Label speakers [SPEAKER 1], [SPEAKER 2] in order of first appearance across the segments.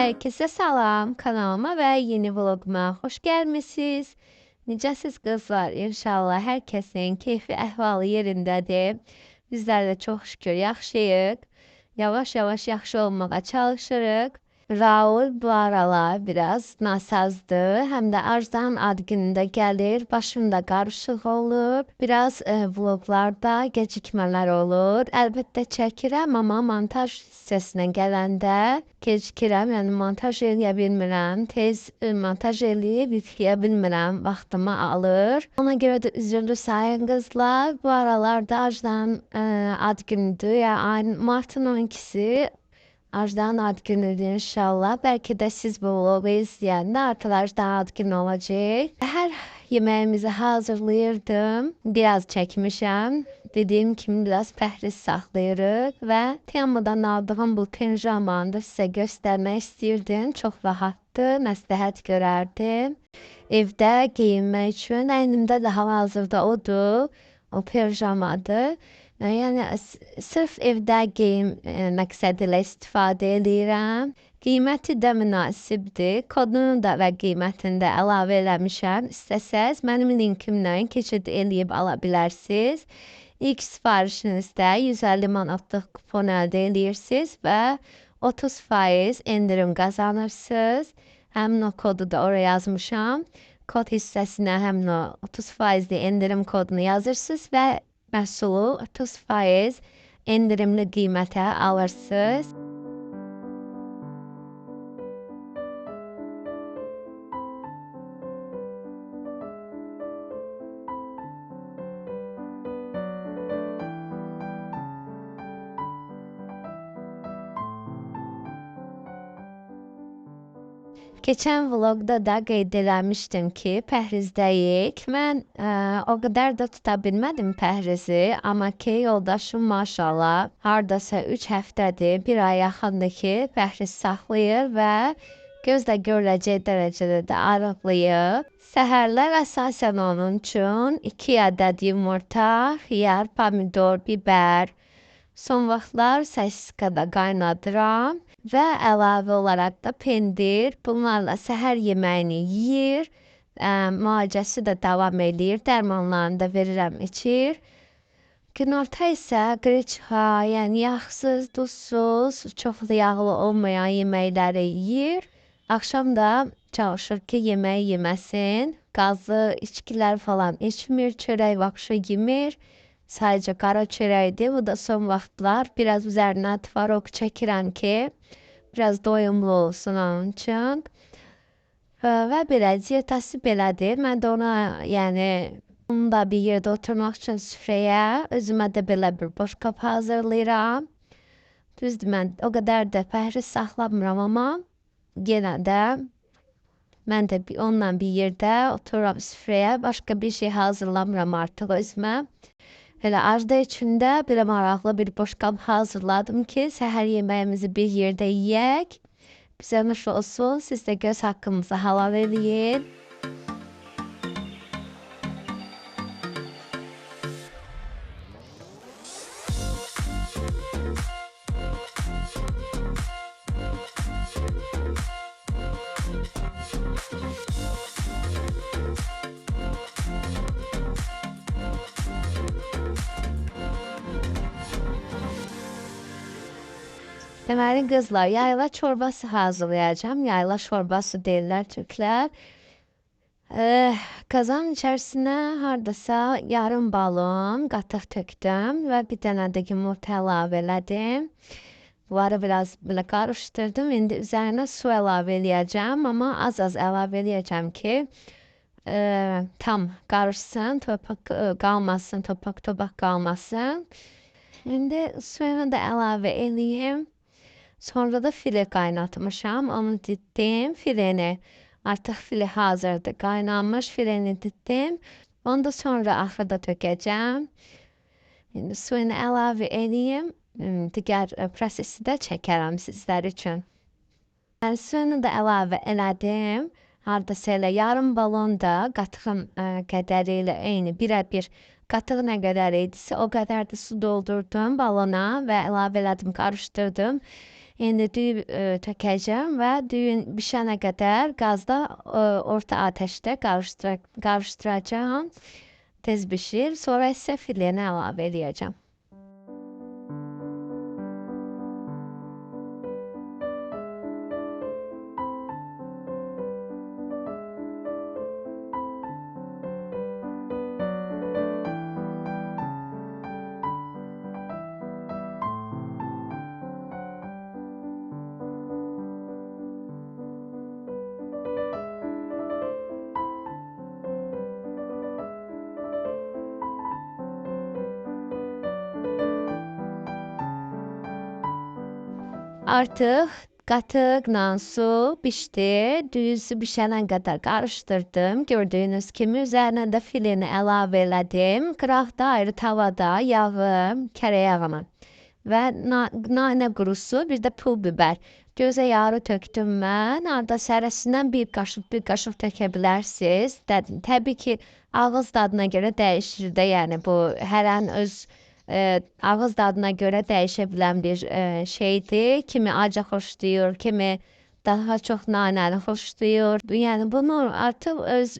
[SPEAKER 1] Herkese salam, kanalıma ve yeni vloguma hoş gelmişsiniz. Necəsiz kızlar? İnşallah herkesin keyfi əhvalı yerindədir. Bizler de çok şükür yaxşıyıq. Yavaş yavaş yaxşı olmağa çalışırıq. Raul bu aralar biraz nasazdı. Hem de Arzdan ad günündə gəlir. Başımda qarışıq olur. Biraz vloglarda gecikmələr olur. Əlbəttə çəkirəm, amma montaj hissəsinə gələndə gecikirəm. Yəni montaj eləyə bilmirəm. Tez montaj eləyib yükləyə bilmirəm. Vaxtımı alır. Ona görə də üzrlü sayın qızlar. Bu aralarda Arzdan ad günüdür. Yəni ayın Martın 12'si. Arzdan ad günüdür inşallah. Belki de siz bu vlogu izleyende artık Arzdan ad günü olacak. Her yemeğimizi hazırlayırdım. Biraz çekmişim. Dediğim gibi biraz pəhriz saxlayırıq ve Temu'dan aldığım bu pinjamanı da size göstermek istirdim. Çok rahatdı. Məsləhət görərdim. Evdə giyinmək üçün əynimdə də hal-hazırda odur. O pijamadır. Yəni sırf evdə geyim məqsədi ilə istifadə edirəm. Qiyməti də münasibdir. Kodunu da və qiymətini də əlavə eləmişəm. İstəsəz mənim linkimdən keçid eləyib ala bilərsiniz. İlk sifarişinizdə 150 manatlıq kupon əldə edirsiniz və 30% endirim qazanırsınız. Həmin o kodu da oraya yazmışam. Kod hissəsinə həmin o 30% endirim kodunu yazırsınız və məhsulu 30% endirimli qiymətə alırsınız. Geçen vlogda da qeyd eləmişdim ki, pəhrizdəyik. Mən o qədər də tuta bilmədim pəhrizi, amma ki, yoldaşım maşallah hardasa 3 həftədir, bir ay yaxındır ki, pəhriz saxlayır və gözlə görüləcək dərəcədə də arıqlayıb. Səhərlər əsasən onun üçün 2 ədəd yumurta, xiyar, pomidor, biber, son vaxtlar sosiskada qaynadıram. Və əlavə olaraq da pendir, bunlarla səhər yeməyini yeyir, müalicəsi də davam edir, dərmanlarını da verirəm içir. Günorta isə qreçka, yəni yağsız, duzsuz, çox da yağlı olmayan yeməkləri yeyir. Axşam da çalışır ki, yemək yeməsin, qazlı içkilər falan içmir, çörək vəxşi yemir. Sadece qara çörəkdir. Bu da son vaxtlar biraz üzərinə tvarok çəkirəm ki, biraz doyumlu olsun onun üçün. Və belə diyetası belədir. Mən də ona, yəni onu da bir yerdə oturmaq üçün süfrəyə özümə də belə bir boşqab hazırlayıram. Düzdür, mən o qədər də pəhriz saxlamıram, amma yenə də mən də onunla bir yerdə otururam süfrəyə. Başqa bir şey hazırlamıram artıq özümə. Elə Arda içində bir maraqlı bir boşqab hazırladım ki, səhər yeməyimizi bir yerdə yeyək. Bizə nuş olsun, siz də göz haqqınızı halal eləyin. Deməli qızlar, yayla çorbası hazırlayacağım. Yayla çorbası deyirlər Türklər. Kazan içərisinə hardasa yarım balon qatıq tökdüm və bir dənə də yumurta əlavə elədim. Bunları biraz belə qarışdırdım. İndi üzərinə su əlavə eləyəcəm, amma az-az əlavə eləyəcəm ki, tam qarışsın, torpaq qalmasın, torpaq qalmasın. İndi suyunu da əlavə eləyim. Sonra da file qaynatmışam. Onu dittim fileni. Artıq file hazırdır. Qaynanmış fileni dittim. Onu da sonra axırda tökəcəm. İndi suyunu əlavə edeyim. Digər prosesi də çəkərəm sizlər üçün. Yəni suyunu da əlavə elədim. Hardasa elə yarım balon da qatığın qədəri ilə eyni birə-bir qatıq nə qədər idisə o qədər də su doldurdum balona və əlavə elədim, qarışdırdım. İndi düyü tökəcəm və düyün bişənə qədər qazda orta ateşdə qarışdıracağam. Tez bişir. Sonra isə fileni əlavə edəcəm. Artıq qatıqla su bişdi. Düyüsü bişənə qədər qarışdırdım. Gördüyünüz kimi üzərinə də fileni əlavə elədim. Qıraqda ayrı tavada yağı, kərə yağını və nanə qurusu, bir də pul biber. Gözə yarı tökdüm mən. Arada sərəsindən bir qaşıq tökə bilərsiniz. Təbii ki, ağız dadına görə dəyişir də, yəni bu hər an öz ağız dadına görə dəyişə bilən bir şeydir. Kimi acı xoşlayır, kimi daha çox nanəni xoşlayır. Yəni bunu artıq öz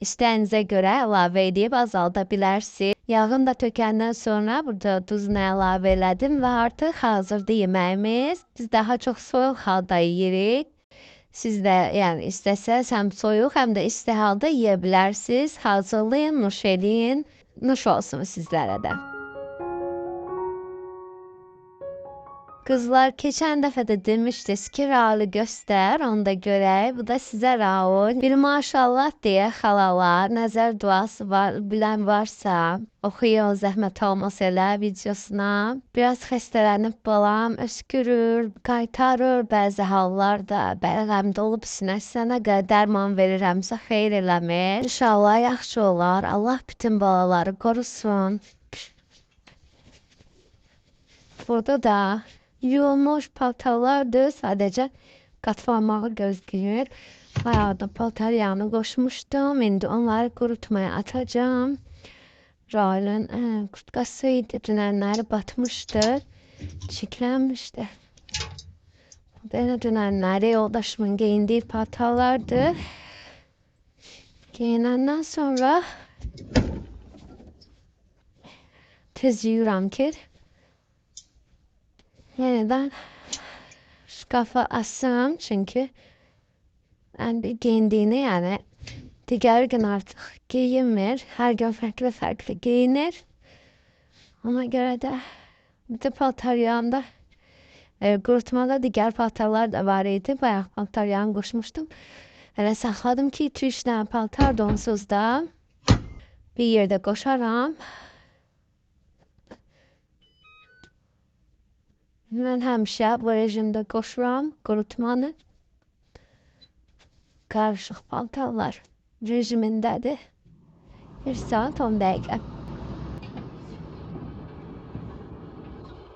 [SPEAKER 1] istəyinizə görə əlavə edib azalda bilərsiniz. Yağını da tökəndən sonra burada duzunu əlavə elədim və artıq hazırdır yeməyimiz. Biz daha çox soyuq halda yeyirik. Siz də yəni istəsəz həm soyuq, həm də isti halda yeyə bilərsiniz. Hazırlayın, nuş edin. Nuş olsun sizlərə də. Kızlar keçən dəfə də demişdiniz ki, Rauli göstər, onu da görək. Bu da sizə Raul. Bir maşallah deyə xalalar, nəzər duası var, bilən varsa, oxuyun, zəhmət olmasa elə videosuna. Biraz xəstələnib balam, öskürür, qaytarır bəzi hallarda. Bəlğəmdə olub sinəsənə qədər dərman verirəmsə xeyr eləmir. İnşallah yaxşı olar. Allah bütün balaları qorusun. Burada da yuyulmuş paltarlardır. Sadəcə qatlanmağı gözləyir. Bayağı da paltar yağını qoşmuşdum. İndi onları qurutmaya atacağım. Raul'un kurtkasıydı. Dünənləri batmışdı. Çiklənmişdi. Bu da dünənləri yoldaşımın giyindiği paltarlardı. Giyinəndən sonra tez yuyuram ki yeniden şkafa asım, çünkü giyindiğini yani diğer gün artık giyinmir. Her gün farklı farklı giyinir. Ona göre de bir de paltar yağında kurutmada diğer paltarlar da var idi. Bayağı paltar yağını koşmuştum. Öyle sakladım ki 2-3 tane paltar donsuzda bir yerde koşaram. Mən həmişə bu rejimdə qoşuram qurutmanı. Qarışıq paltarlar rejimindədir. 1 saat 10 dəqiqə.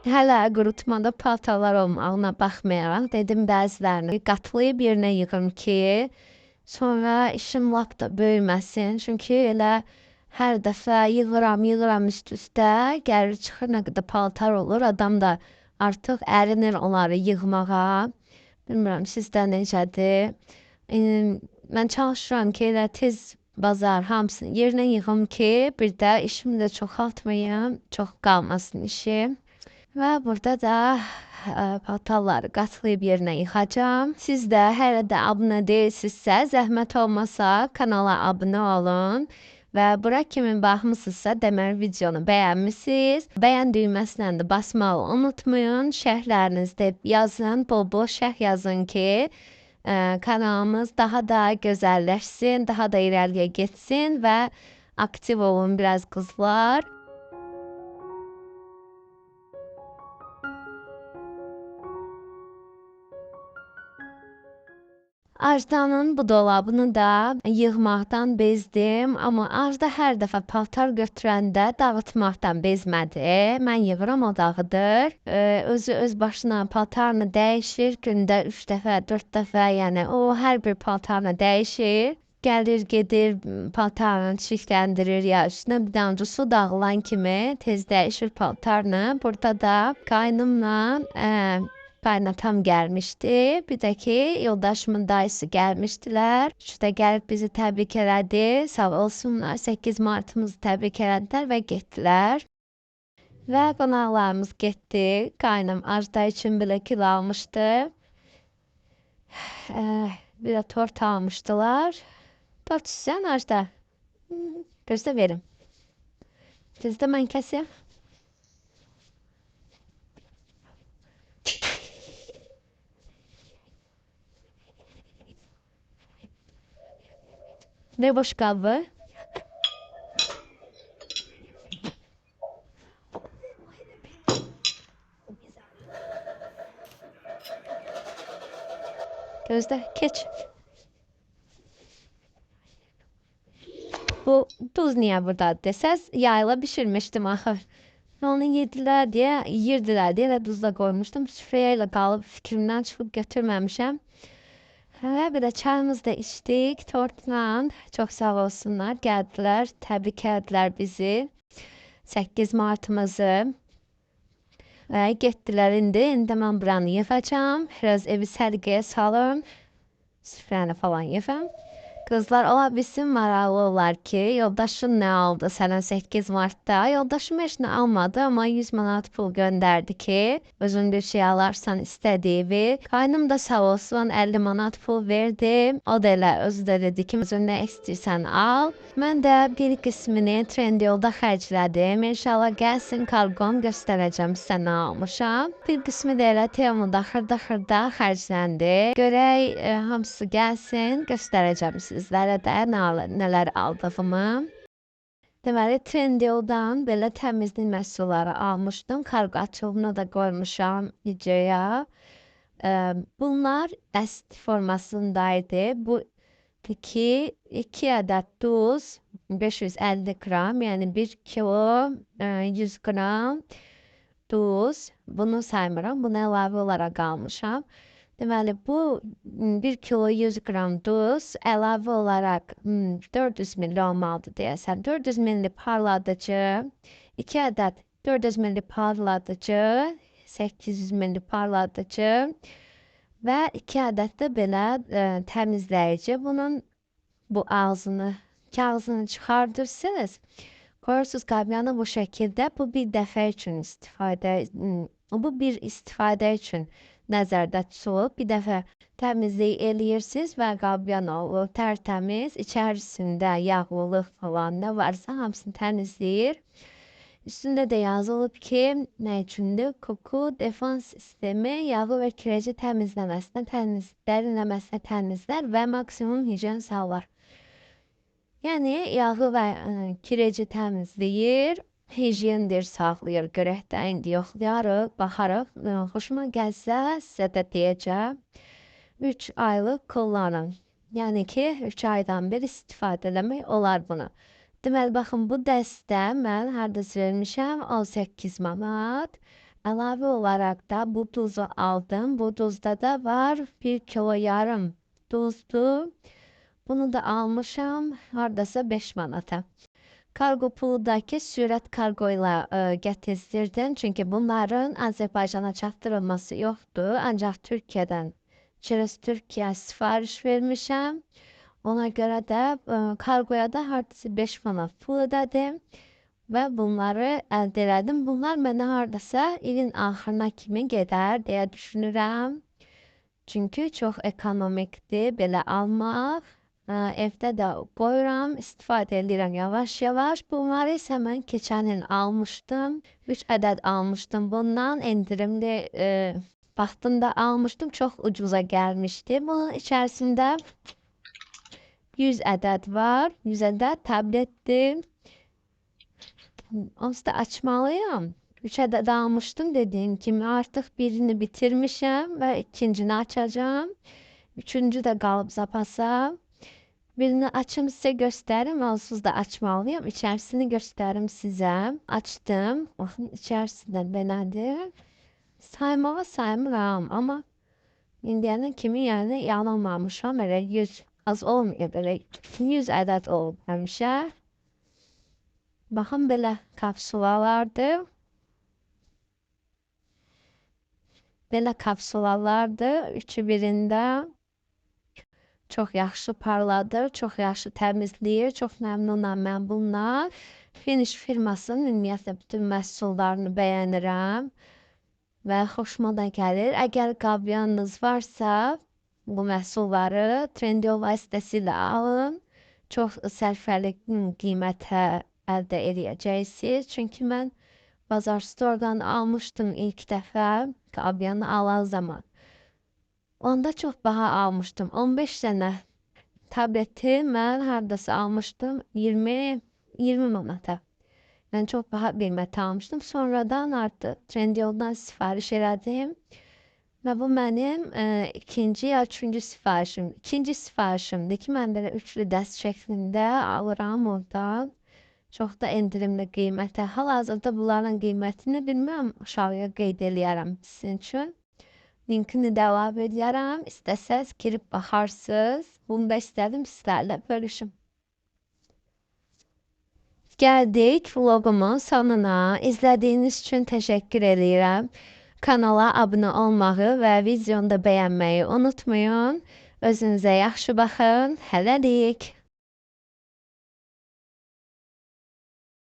[SPEAKER 1] Hələ qurutmada paltarlar olmağına baxmayaraq dedim bəzilərini qatlayıb yerinə yığım ki, sonra işim lap da böyüməsin. Çünki elə hər dəfə yığıram üst-üstə, gəlir çıxır nə qədər paltar olur, adam da artıq ərinir onları yığmağa. Bilmirəm sizdə necədir. Mən çalışıram ki, elə tez bazar hamısını yerinə yığım ki, bir də işimi də çoxaltmayım, çox qalmasın işim. Və burada da paltarları qatlayıb yerinə yığacağım. Siz də hələ də abunə deyilsinizsə, zəhmət olmasa kanala abunə olun. Və bura kimi baxmısınızsa deməli videonu bəyənmisiniz. Bəyən düyməsinə də basmağı unutmayın. Şərhlərinizdə yazın, bol-bol şərh yazın ki, kanalımız daha da gözəlləşsin, daha da irəliyə getsin və aktiv olun biraz qızlar. Ajdanın bu dolabını da yığmaqdan bezdim, amma Ajda hər dəfə paltar götürəndə dağıtmaqdan bezmədi. Mən yığıram, o dağıdır. Özü öz başına paltarını dəyişir, gündə 3 dəfə, 4 dəfə, yəni o hər bir paltarını dəyişir. Gəlir, gedir, paltarını çirkləndirir ya üstünə bir damcı su dağılan kimi tez dəyişir paltarını. Burada da qaynımla Kaynatam gelmişti. Bir de ki yoldaşımın dayısı gelmiştiler. İşte gelip bizi tebrik elədi. Sağ olsunlar. 8 Mart'ımızı tebrik elədiler ve gittiler. Ve qonaqlarımız getdi. Qaynam Ajda üçün belə kilo almışdı. Bir de tort almıştılar. Tort istəyən Ajda. Gözdə verim. Gözdə mən kəsim. Ne boş qabı? Gözde keç. Bu tuz niye burada desəz yayla pişirmişdim axır. Onu yediler diye, yirdiler diye de tuzla koymuştum. Süfreyle kalıp fikrimden çıkıp götürmemişim. Bir de çayımızı da içtik tortla. Çok sağ olsunlar. Geldiler, tebrik ettiler bizi. 8 Mart'ımızı. Ve gittiler indi. İndi ben buranı yapacağım. Biraz evi sergiye salırım. Süfrəni falan yefəm. Kızlar ola bilsin maraqlılar ki, yoldaşın ne aldı sənə 8 Mart'ta? Yoldaşım heç nə almadı ama 100 manat pul gönderdi ki, özün bir şey alarsan istediği. Kaynım da sağ olsun 50 manat pul verdi. O da elə özü də dedi ki, özün nə istəyirsən al. Mən də bir qismini Trendyolda xərclədim. İnşallah gəlsin kargom göstərəcəm sizə nə almışam. Bir qismi də elə Temu'da xırda xərcləndi. Görək hamısı gəlsin, göstərəcəm sizlərə də nələr aldığımı. Deməli Trendyoldan belə təmizlik məhsulları almışdım. Kargo açılımına da qoymuşam videoya. Bunlar əst formasındaydı. Bu 2 adet tuz, 550 gram, yani 1 kilo 100 gram tuz. Bunu saymıram, bunu əlavə olaraq almışam. Deməli bu 1 kilo 100 gram tuz əlavə olaraq 400 ml olmalıdır deyəsən. 400 ml parladıcı, 2 adet 400 ml parladıcı, 800 ml parladıcı ve 2 adet de belə temizleyici. Bunun bu kağzını çıkartırsınız. Koyursunuz qabyanı bu şekilde. Bu bir dəfə üçün bu bir istifadə üçün nəzərdə tutulub. Bir dəfə təmizlik eləyirsiniz və qabyan olur tərtəmiz. İçərisində yağlılıq falan nə varsa hamısını təmizləyir. Üstünde de yazılıb ki, nə üçündür? Koku defans sistemi yağı ve kireci temizlemesine, derinlemesine temizler ve maksimum hijyen sağlar. Yani yağı ve kireci temizleyir, hijyendir sağlayır. Görəkdən yoxlayarıq, baxarıq. Xoşuma gəlsə sizə də deyəcəm. 3 aylıq kullanın. Yəni ki, 3 aydan bir istifadə eləmək olar bunu. Deməli, baxın, bu dəstə mən hardasa vermişəm 18 manat. Əlavə olaraq da bu tuzu aldım. Bu tuzda da var 1 kilo yarım tuzdu. Bunu da almışam hardasa 5 manata. Kargo puludaki sürət kargoyla gətizdirdim. Çünki bunların Azərbaycana çatdırılması yoxdur. Ancaq Türkiyədən, çerez Türkiyə sifariş vermişəm. Ona göre de kargoya da hardasa 5 manat pul ödedim ve bunları elde elədim. Bunlar mənə hardasa ilin axırına kimi gedər deyə düşünürəm. Çünkü çok ekonomikdir belə almaq. Evdə də qoyuram, istifadə edirəm yavaş-yavaş. Bunları isə mən keçən il almışdım. 3 ədəd almışdım bundan. Endirimli vaxtında almışdım. Çox ucuza gəlmişdi. Bunun içərisində 100 adet var. 100 adet tablettir. Onu da açmalıyım. 3 adet almıştım dediğim gibi. Artık birini bitirmişim ve ikincini açacağım. Üçüncü de qalıb zapasa. Birini açım size gösteririm. Onsuz da açmalıyım. İçerisini gösteririm size. Açtım. Bakın içerisinde belədir. Saymağa saymıram ama indiyənin kimi yani yanılmamışam. Elə 100 az olmuyor, böyle 100 adet olub həmişə. Baxın belə kapsulalardır. Belə kapsulalardır. Üçü birində. Çox yaxşı parladır, çox yaxşı təmizləyir. Çox məmnunam mən bundan. Finish firmasının ümumiyyətlə bütün məhsullarını bəyənirəm və xoşuma da gəlir. Əgər qavyanınız varsa, bu məhsulları Trendyol vasitəsilə alın. Çox sərfəli qiymətə əldə edəcəksiniz. Çünki mən Bazar Store'dan almışdım ilk dəfə qavyanı alan zaman. Onda çox baha almışdım. 15 dənə tableti mən hardasa almışdım 20 manata. Yəni çox baha qiymətə almışdım. Sonradan artıq Trendyoldan sifariş elədim. Və bu mənim ikinci ya üçüncü sifarişim. İkinci sifarişimdir ki, mən belə üçlü dəst şəklində alıram oradan. Çox da endirimli qiymətə. Hal-hazırda bunların qiymətini bilmirəm, aşağıya qeyd eləyərəm sizin üçün. Linkini də əlavə edərəm. İstəsəz girib baxarsınız. Bunu da istədim sizlərlə bölüşüm. Gəldik vlogumun sonuna. İzlədiyiniz üçün təşəkkür edirəm. Kanala abunə olmağı və videonu da bəyənməyi unutmayın. Özünüzə yaxşı baxın. Hələlik.